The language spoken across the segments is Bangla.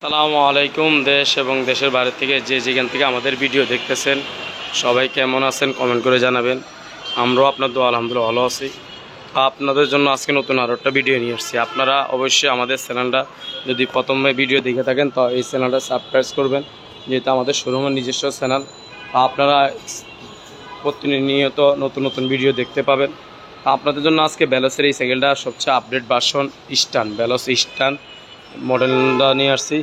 আসসালামু আলাইকুম। দেশ এবং দেশের বাইরে থেকে যেখান থেকে আমাদের ভিডিও দেখতেছেন সবাই কেমন আছেন কমেন্ট করে জানাবেন। আমরাও আপনার দোয়া আলহামদুলিল্লাহ ভালো আছি। আপনাদের জন্য আজকে নতুন আরও একটা ভিডিও নিয়ে এসেছি। আপনারা অবশ্যই আমাদের চ্যানেলটা যদি প্রথমে ভিডিও দেখে থাকেন তো এই চ্যানেলটা সাবস্ক্রাইব করবেন, যেহেতু আমাদের শোরুমের নিজস্ব চ্যানেল। আপনারা প্রতিনিয়ত নতুন নতুন ভিডিও দেখতে পাবেন। আপনাদের জন্য আজকে ভেলোসের এই সাইকেলটা সবচেয়ে আপডেট ভার্সন স্টান, ভেলোস স্টান মডেলটা নিয়ে আসছি।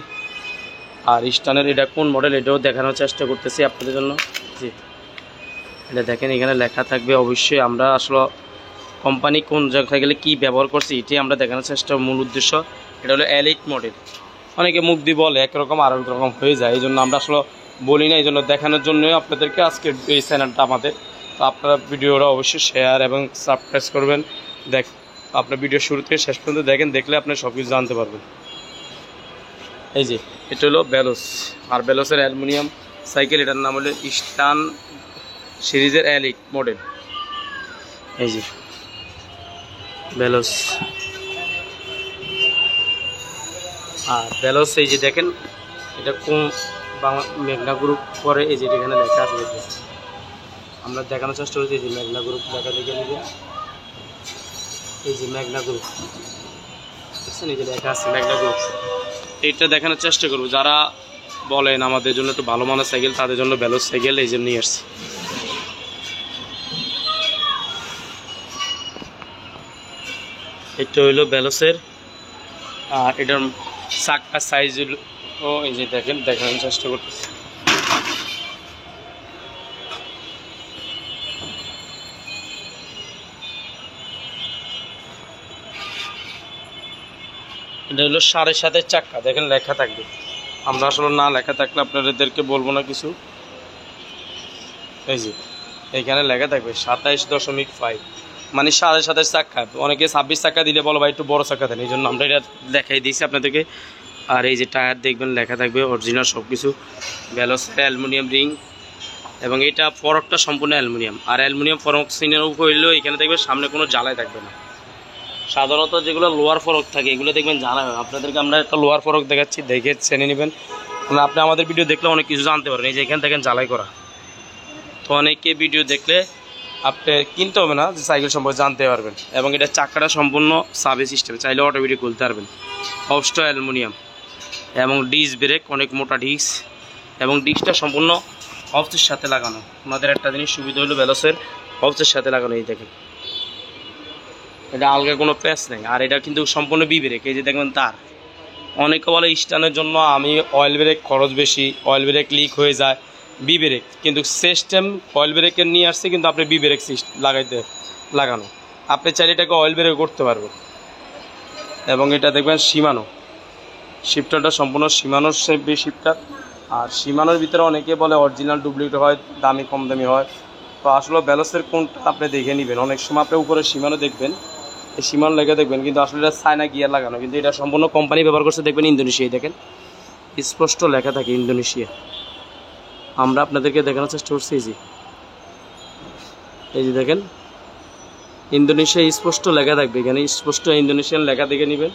আর স্টানের এটা কোন মডেল এটাও দেখানোর চেষ্টা করতেছি আপনাদের জন্য। জি, এটা দেখেন, এখানে লেখা থাকবে অবশ্যই আমরা আসলে কোম্পানি কোন জায়গায় গেলে কী ব্যবহার করছি এটি আমরা দেখানোর চেষ্টা, মূল উদ্দেশ্য। এটা হলো এলিট মডেল। অনেকে মুখ দিয়ে বলে একরকম আর এক রকম হয়ে যায়, এই জন্য আমরা আসলে বলি না, এই জন্য দেখানোর জন্যই আপনাদেরকে আজকে এই চ্যানেলটা আমাদের। তো আপনারা ভিডিওটা অবশ্যই শেয়ার এবং সাবস্ক্রাইব করবেন। আপনার ভিডিও শুরু থেকে শেষ পর্যন্ত দেখেন, দেখলে আপনি সব কিছু জানতে পারবেন। এই যে এটা হলো ভেলোস, আর ভেলোসের অ্যালুমিনিয়াম সাইকেল, এটার নাম হলো স্টান সিরিজের এলিট মডেল। এই যে ভেলোস, আর ভেলোস এই যে দেখেন এটা কোন মেঘনা গ্রুপ পরে, এই যে এখানে লেখা আছে দেখবেন। আমরা দেখানোর চেষ্টা করছি, এই যে মেঘনা গ্রুপ লেখা দেখে নেবেন। এই যে মেঘনা গ্রুপ দেখছেন, এই যে লেখা আছে মেঘনা গ্রুপ। এইটা দেখানোর চেষ্টা করবো, যারা বলেন আমাদের জন্য একটু ভালো মানের সাইকেল তাদের জন্য ভেলোস সাইকেল এই জন্য নিয়ে আসছি। এটা হইলো ভেলোসের, আর এটার চাকার সাইজ হলো, এই যে দেখেন, দেখানোর চেষ্টা করতেছি। এটা হলো 7.5 চাকা, দেখেন লেখা থাকবে। আমরা আসলে না লেখা থাকলে আপনাদেরকে বলবো না কিছু। এই যে এইখানে লেখা থাকবে 27.5, মানে 7.5 চাকা। অনেকে 26 চাকা দিলে বলো ভাই একটু বড় চাকা দেন, এই জন্য আমরা এটা দেখাই দিয়েছি আপনাদেরকে। আর এই যে টায়ার দেখবেন লেখা থাকবে অরিজিনাল সব কিছু। ভেলোসের অ্যালুমিনিয়াম রিং, এবং এটা ফরকটা সম্পূর্ণ অ্যালুমিনিয়াম। আর অ্যালুমিনিয়াম ফরক সিনের উপর হইলেও এখানে দেখবে সামনে কোনো জ্বালাই থাকবে না। সাধারণত যেগুলো লোয়ার ফরক থাকে এগুলো দেখবেন জানা হয়। আপনাদেরকে আমরা একটা লোয়ার ফরক দেখাচ্ছি, দেখে চেনে নেবেন। আপনি আমাদের ভিডিও দেখলে অনেক কিছু জানতে পারেন। এই যে এখানে দেখেন জ্বালাই করা, তো অনেকে ভিডিও দেখলে আপনি কিনতে হবে না, যে সাইকেল সম্পর্কে জানতে পারবেন। এবং এটা চাকাটা সম্পূর্ণ সাবে সিস্টেম, চাইলে অটোমেটিক খুলতে পারবেন। অবশ্য অ্যালুমিনিয়াম, এবং ডিস্ক ব্রেক অনেক মোটা ডিস্ক, এবং ডিস্কটা সম্পূর্ণ অফসের সাথে লাগানো। আমাদের একটা জিনিস সুবিধা হলো ভেলোসের অফসের সাথে লাগানো। এই দেখেন এটা আলগা কোনো প্যাচ নেই, আর এটা কিন্তু সম্পূর্ণ বি ব্রেক। এই যে দেখবেন তার, অনেকে বলে স্টানের জন্য আমি অয়েল ব্রেক খরচ বেশি, অয়েল ব্রেক লিক হয়ে যায়, বি ব্রেক কিন্তু সিস্টেম অয়েল ব্রেকের নিয়ে আসছে, কিন্তু আপনি বি ব্রেক লাগানো। আপনি চাইলে এটাকে অয়েল ব্রেক করতে পারবেন। এবং এটা দেখবেন শিমানো, শিফটারটা সম্পূর্ণ শিমানোর শিফটার। আর শিমানোর ভিতরে অনেকে বলে অরিজিনাল ডুপ্লিকেট হয়, দামি কম দামি হয়। তো আসলে ভেলোসের কোনটা আপনি দেখে নেবেন। অনেক সময় আপনি উপরে শিমানো দেখবেন, এই শিমানো লেগে দেখবেন, কিন্তু আসলে এটা চায়না গিয়ার লাগানো, কিন্তু এটা সম্পূর্ণ কোম্পানি ব্যবহার করছে। দেখবেন ইন্দোনেশিয়ায়, দেখেন স্পষ্ট লেখা থাকে ইন্দোনেশিয়া। আমরা আপনাদেরকে দেখানোর চেষ্টা করছি। এই যে দেখেন ইন্দোনেশিয়া স্পষ্ট লেখা থাকবে, এখানে স্পষ্ট ইন্দোনেশিয়ান লেখা দেখে নেবেন।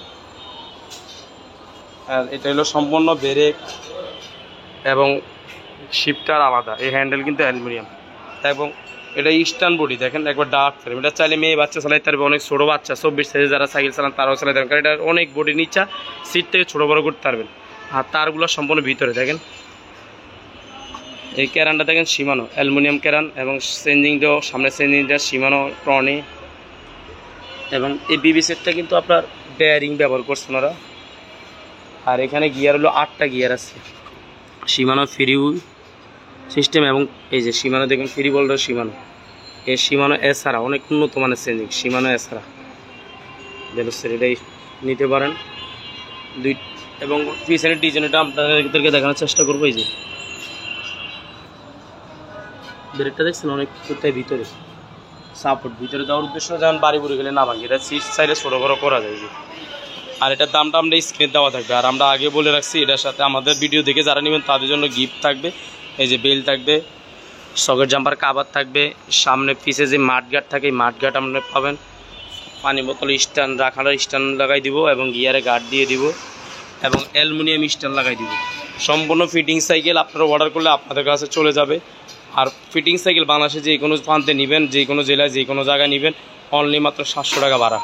আর এটা হলো সম্পূর্ণ ব্রেক এবং শিফটার আলাদা। এই হ্যান্ডেল কিন্তু অ্যালুমিনিয়াম, এবং এটা স্টান বডি দেখেন, একবার ডার্ক ফ্রেম। এটা চাইলে মেয়ে বাচ্চা চালাইতে পারবে, অনেক ছোটো বাচ্চা 24 সাইজে যারা সাইকেল চালান তারাও চালাইতে পারবেন, কারণ এটা অনেক বডি নিচা, সিট থেকে ছোটো বড়ো করতে পারবেন। আর তারগুলো সম্পূর্ণ ভিতরে দেখেন। এই ক্যারানটা দেখেন শিমানো অ্যালুমিনিয়াম ক্যারান, এবং চেঞ্জিংটাও সামনে চেঞ্জিংটা শিমানো টনি। এবং এই বিবি সেটটা কিন্তু আপনার বেয়ারিং ব্যবহার করছেন ওরা। আর এখানে গিয়ার হলো 8টা গিয়ার আছে, শিমানো ফ্রি সিস্টেম। এবং এই যে শিমানো দেখুন ফ্রি বল্ডার শিমানো, এই শিমানো এছাড়া অনেক উন্নত মানের চেঞ্জিং শিমানো এছাড়া ভেলোসের এটাই নিতে পারেন দুই। এবং পিছনের ডিজাইনটা আপনাদেরকে দেখানোর চেষ্টা করবো। এই যে ব্রেকটা দেখছেন অনেক কোথায় ভিতরে সাপোর্ট ভিতরে দেওয়ার উদ্দেশ্য, যেমন বাড়ি বুড়ি গেলে না ভাঙে, এটা সিট সাইডে ছোটো বড়ো করা যায়। আর এটার দামটা আমরা স্ক্রিনে দেওয়া থাকবে। আর আমরা আগে বলে রাখছি, এটার সাথে আমাদের ভিডিও দেখে যারা নেবেন তাদের জন্য গিফট থাকবে। এই যে বেল থাকবে, সকেট জাম্পার কাভার থাকবে, সামনে পিছে যে মাঠ গার্ড থাকে এই মাঠ গার্ড আপনারা পাবেন, পানি বোতল স্ট্যান্ড রাখার স্ট্যান্ড লাগাই দিব, এবং গিয়ারে গার্ড দিয়ে দিব। এবং অ্যালুমিনিয়াম স্ট্যান্ড লাগাই দিব। সম্পূর্ণ ফিটিং সাইকেল আপনারা অর্ডার করলে আপনাদের কাছে চলে যাবে। আর ফিটিং সাইকেল বাংলাদেশে যে কোনো প্রান্তে নেবেন, যে কোনো জেলায় যে কোনো জায়গায় নেবেন, অনলি মাত্র 700 টাকা ভাড়া।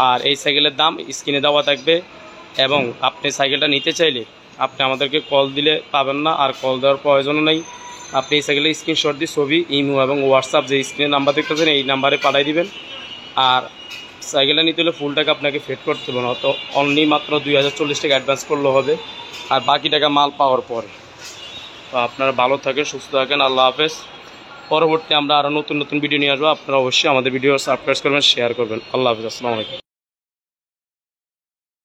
আর এই সাইকেলের দাম স্ক্রিনে দেওয়া থাকবে। এবং আপনি সাইকেলটা নিতে চাইলে আপনি আমাদেরকে কল দিলে পাবেন না, আর কল দেওয়ার প্রয়োজনও নেই। আপনি এই সাইকেলের স্ক্রিনশট দিয়ে ছবি, ইমো এবং হোয়াটসঅ্যাপ যে স্ক্রিনে নাম্বার দেখতেছেন এই নাম্বারে পাঠিয়ে দিবেন। আর সাইকেলটা নিতে হলে ফুল টাকা আপনাকে পেড করতে হবে না, তো অনলি মাত্র 2040 টাকা অ্যাডভান্স করলে হবে, আর বাকি টাকা মাল পাওয়ার পরে। তো আপনারা ভালো থাকেন, সুস্থ থাকেন, আল্লাহ হাফেজ। পরবর্তী আমরা আরও নতুন নতুন ভিডিও নিয়ে আসবো। আপনারা অবশ্যই আমাদের ভিডিও সাবস্ক্রাইব করবেন, শেয়ার করবেন। আল্লাহ হাফেজ, আসসালামু আলাইকুম।